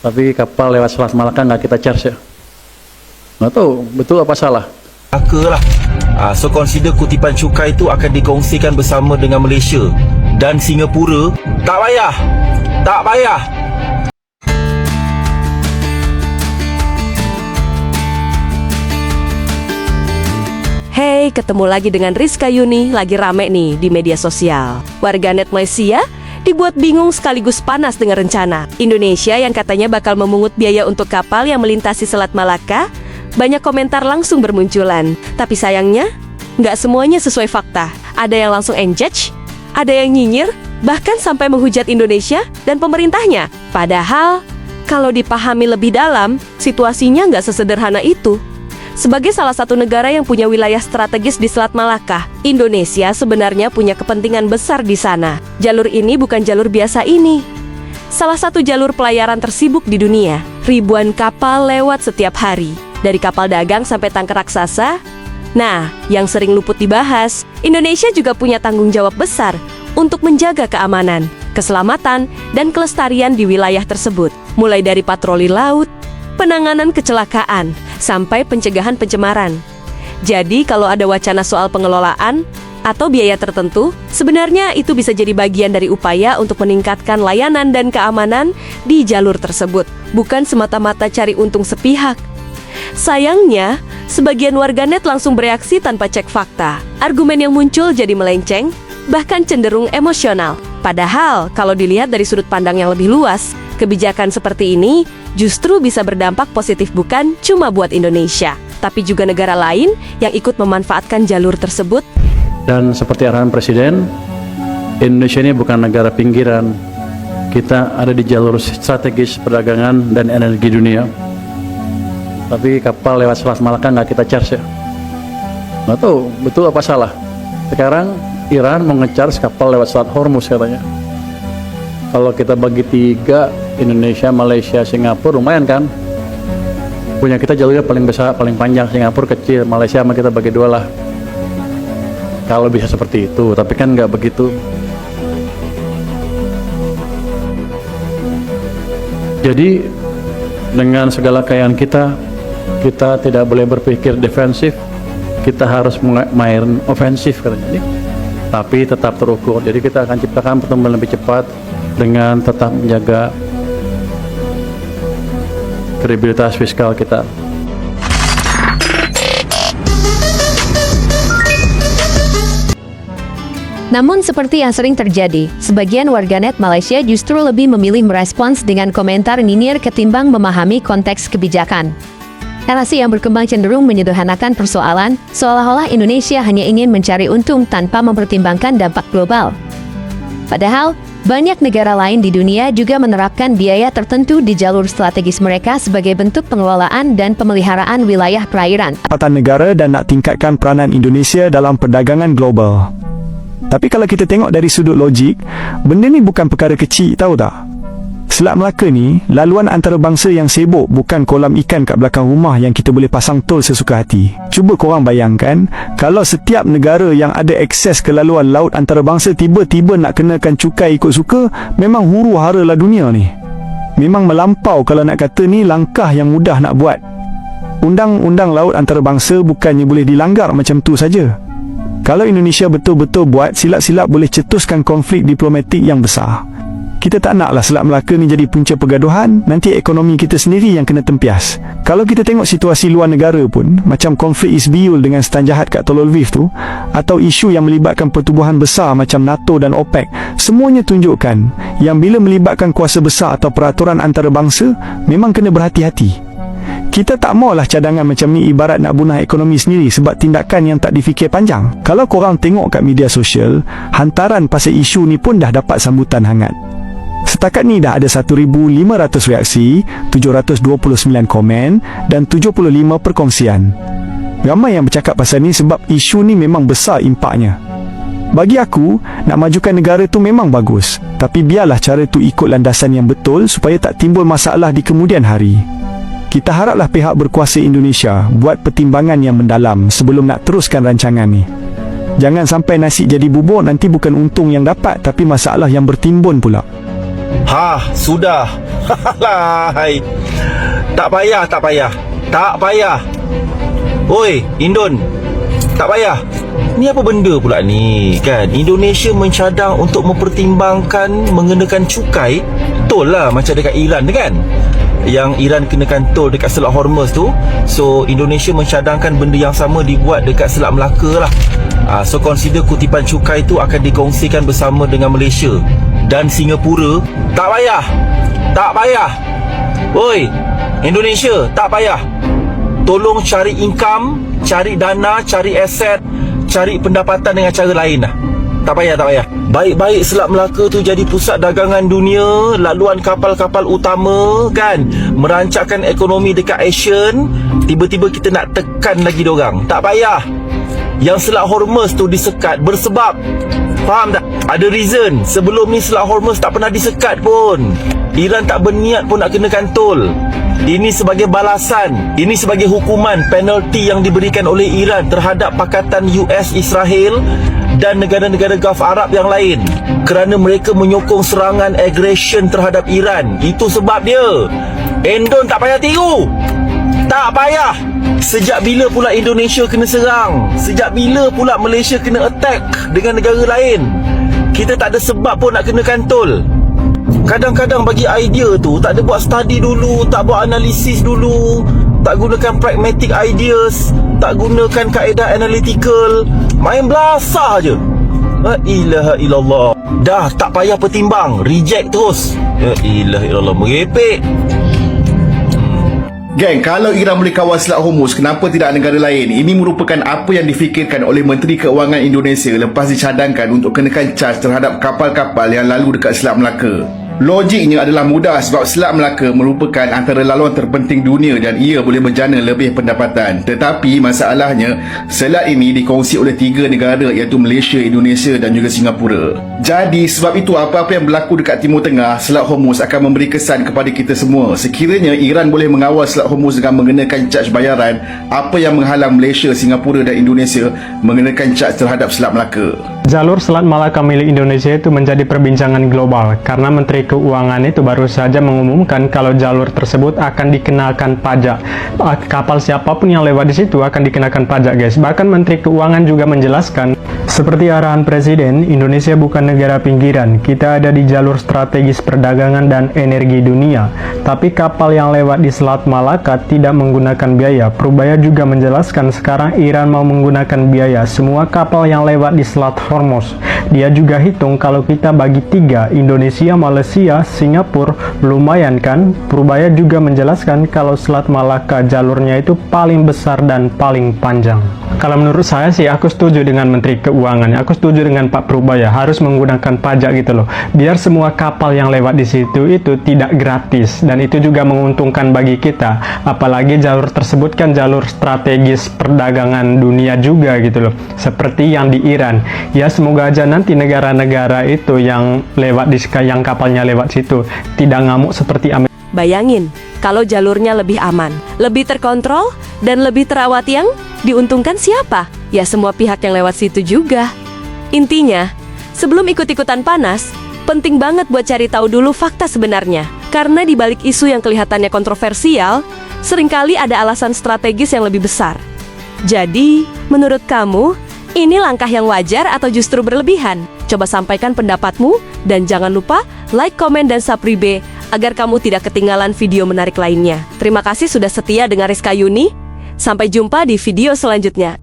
Tapi kapal lewat Selat Malaka nggak kita charge ya. Nggak tahu betul apa salah. Lah. So consider kutipan cukai itu akan dikongsikan bersama dengan Malaysia dan Singapura. Tak payah. Tak payah. Hey, ketemu lagi dengan Rizka Yuni, lagi rame nih di media sosial. Warganet Malaysia dibuat bingung sekaligus panas dengan rencana Indonesia yang katanya bakal memungut biaya untuk kapal yang melintasi Selat Malaka. Banyak komentar langsung bermunculan. Tapi sayangnya, nggak semuanya sesuai fakta. Ada yang langsung engage, ada yang nyinyir, bahkan sampai menghujat Indonesia dan pemerintahnya. Padahal, kalau dipahami lebih dalam, situasinya nggak sesederhana itu. Sebagai salah satu negara yang punya wilayah strategis di Selat Malaka, Indonesia sebenarnya punya kepentingan besar di sana. Jalur ini bukan jalur biasa ini. Salah satu jalur pelayaran tersibuk di dunia. Ribuan kapal lewat setiap hari. Dari kapal dagang sampai tanker raksasa. Nah, yang sering luput dibahas, Indonesia juga punya tanggung jawab besar untuk menjaga keamanan, keselamatan, dan kelestarian di wilayah tersebut. Mulai dari patroli laut, penanganan kecelakaan, sampai pencegahan pencemaran. Jadi kalau ada wacana soal pengelolaan atau biaya tertentu, sebenarnya itu bisa jadi bagian dari upaya untuk meningkatkan layanan dan keamanan di jalur tersebut, bukan semata-mata cari untung sepihak. Sayangnya, sebagian warganet langsung bereaksi tanpa cek fakta. Argumen yang muncul jadi melenceng, bahkan cenderung emosional. Padahal, kalau dilihat dari sudut pandang yang lebih luas, kebijakan seperti ini justru bisa berdampak positif bukan cuma buat Indonesia, tapi juga negara lain yang ikut memanfaatkan jalur tersebut. Dan seperti arahan Presiden, Indonesia ini bukan negara pinggiran. Kita ada di jalur strategis perdagangan dan energi dunia. Tapi kapal lewat Selat Malaka nggak kita charge ya. Nggak tahu betul apa salah. Sekarang Iran mau nge-charge kapal lewat Selat Hormuz katanya. Kalau kita bagi 3, Indonesia, Malaysia, Singapura, lumayan kan? Punya kita jalurnya paling besar, paling panjang. Singapura kecil, Malaysia sama kita bagi 2 lah. Kalau bisa seperti itu, tapi kan nggak begitu. Jadi dengan segala kekayaan kita tidak boleh berpikir defensif. Kita harus main ofensif katanya. Tapi tetap terukur. Jadi kita akan ciptakan pertumbuhan lebih cepat dengan tetap menjaga kredibilitas fiskal kita. Namun seperti yang sering terjadi, sebagian warganet Malaysia justru lebih memilih merespons dengan komentar nyinyir ketimbang memahami konteks kebijakan. Narasi yang berkembang cenderung menyederhanakan persoalan, seolah-olah Indonesia hanya ingin mencari untung tanpa mempertimbangkan dampak global. Padahal, banyak negara lain di dunia juga menerapkan biaya tertentu di jalur strategis mereka sebagai bentuk pengelolaan dan pemeliharaan wilayah perairan. Pendapatan negara dan nak tingkatkan peranan Indonesia dalam perdagangan global. Tapi kalau kita tengok dari sudut logik, benda ni bukan perkara kecil, tahu tak? Selat Melaka ni, laluan antarabangsa yang sibuk, bukan kolam ikan kat belakang rumah yang kita boleh pasang tol sesuka hati. Cuba korang bayangkan, kalau setiap negara yang ada akses ke laluan laut antarabangsa tiba-tiba nak kenakan cukai ikut suka, memang huru hara lah dunia ni. Memang melampau kalau nak kata ni langkah yang mudah nak buat. Undang-undang laut antarabangsa bukannya boleh dilanggar macam tu saja. Kalau Indonesia betul-betul buat, silap-silap boleh cetuskan konflik diplomatik yang besar. Kita tak naklah Selat Melaka ni jadi punca pergaduhan, nanti ekonomi kita sendiri yang kena tempias. Kalau kita tengok situasi luar negara pun, macam konflik Isbiul dengan Stan Jahat kat Tol Lviv tu, atau isu yang melibatkan pertubuhan besar macam NATO dan OPEC, semuanya tunjukkan yang bila melibatkan kuasa besar atau peraturan antarabangsa, memang kena berhati-hati. Kita tak maulah cadangan macam ni ibarat nak bunuh ekonomi sendiri sebab tindakan yang tak difikir panjang. Kalau korang tengok kat media sosial, hantaran pasal isu ni pun dah dapat sambutan hangat. Setakat ni dah ada 1,500 reaksi, 729 komen dan 75 perkongsian. Ramai yang bercakap pasal ni sebab isu ni memang besar impaknya. Bagi aku, nak majukan negara tu memang bagus, tapi biarlah cara tu ikut landasan yang betul supaya tak timbul masalah di kemudian hari. Kita haraplah pihak berkuasa Indonesia buat pertimbangan yang mendalam sebelum nak teruskan rancangan ni. Jangan sampai nasi jadi bubur, nanti bukan untung yang dapat tapi masalah yang bertimbun pula. Sudah. Halai. Tak payah. Oi, Indon. Tak payah. Ni apa benda pula ni, kan? Indonesia mencadang untuk mempertimbangkan mengenakan cukai tol lah, macam dekat Iran tu kan, yang Iran kenakan tol dekat Selat Hormuz tu. So Indonesia mencadangkan benda yang sama dibuat dekat Selat Melaka lah. So consider kutipan cukai tu akan dikongsikan bersama dengan Malaysia dan Singapura. Tak payah. Oi, Indonesia, tak payah. Tolong cari income, cari dana, cari aset, cari pendapatan dengan cara lain lah. Tak payah. Baik-baik Selat Melaka tu jadi pusat dagangan dunia, laluan kapal-kapal utama kan, merancangkan ekonomi dekat Asian. Tiba-tiba kita nak tekan lagi diorang. Tak payah. Yang Selat Hormuz tu disekat bersebab. Faham tak? Ada reason. Sebelum ni Selat Hormuz tak pernah disekat pun. Iran tak berniat pun nak kenakan tol. Ini sebagai balasan, ini sebagai hukuman, penalti yang diberikan oleh Iran terhadap pakatan US, Israel dan negara-negara Gulf Arab yang lain, kerana mereka menyokong serangan aggression terhadap Iran. Itu sebab dia. Endon tak payah tiru. Tak payah. Sejak bila pula Indonesia kena serang? Sejak bila pula Malaysia kena attack dengan negara lain? Kita tak ada sebab pun nak kenakan tol. Kadang-kadang bagi idea tu tak ada buat study dulu, tak buat analisis dulu, tak gunakan pragmatic ideas, tak gunakan kaedah analytical, main belasah je. La ilaha illallah. Dah tak payah pertimbang, reject terus. La ilaha illallah, merepek. Geng, kalau Iran boleh kawal Selat Hormuz, kenapa tidak negara lain? Ini merupakan apa yang difikirkan oleh Menteri Keuangan Indonesia lepas dicadangkan untuk kenakan caj terhadap kapal-kapal yang lalu dekat Selat Melaka. Logiknya adalah mudah sebab Selat Melaka merupakan antara laluan terpenting dunia dan ia boleh menjana lebih pendapatan. Tetapi masalahnya, selat ini dikongsi oleh 3 negara iaitu Malaysia, Indonesia dan juga Singapura. Jadi sebab itu apa-apa yang berlaku dekat Timur Tengah, Selat Hormuz akan memberi kesan kepada kita semua. Sekiranya Iran boleh mengawal Selat Hormuz dengan mengenakan caj bayaran, apa yang menghalang Malaysia, Singapura dan Indonesia mengenakan caj terhadap Selat Melaka? Jalur Selat Malaka milik Indonesia itu menjadi perbincangan global karena Menteri Keuangan itu baru saja mengumumkan kalau jalur tersebut akan dikenakan pajak. Kapal siapapun yang lewat di situ akan dikenakan pajak, guys. Bahkan Menteri Keuangan juga menjelaskan, seperti arahan Presiden, Indonesia bukan negara pinggiran. Kita ada di jalur strategis perdagangan dan energi dunia. Tapi kapal yang lewat di Selat Malaka tidak menggunakan biaya. Prubaya juga menjelaskan sekarang Iran mau menggunakan biaya semua kapal yang lewat di Selat Hormuz. Dia juga hitung kalau kita bagi 3, Indonesia, Malaysia, Singapura, lumayan kan? Prubaya juga menjelaskan kalau Selat Malaka jalurnya itu paling besar dan paling panjang. Kalau menurut saya sih, aku setuju dengan Menteri Keuangan. Aku setuju dengan Pak Prubaya harus menggunakan pajak gitu loh. Biar semua kapal yang lewat di situ itu tidak gratis dan itu juga menguntungkan bagi kita. Apalagi jalur tersebut kan jalur strategis perdagangan dunia juga gitu loh. Seperti yang di Iran. Ya semoga aja nanti negara-negara itu yang lewat di yang kapalnya lewat situ tidak ngamuk seperti Amerika. Bayangin, kalau jalurnya lebih aman, lebih terkontrol, dan lebih terawat, yang diuntungkan siapa? Ya semua pihak yang lewat situ juga. Intinya, sebelum ikut-ikutan panas, penting banget buat cari tahu dulu fakta sebenarnya. Karena di balik isu yang kelihatannya kontroversial, seringkali ada alasan strategis yang lebih besar. Jadi, menurut kamu, ini langkah yang wajar atau justru berlebihan? Coba sampaikan pendapatmu, dan jangan lupa like, komen, dan subscribe agar kamu tidak ketinggalan video menarik lainnya. Terima kasih sudah setia dengan Rizka Yuni. Sampai jumpa di video selanjutnya.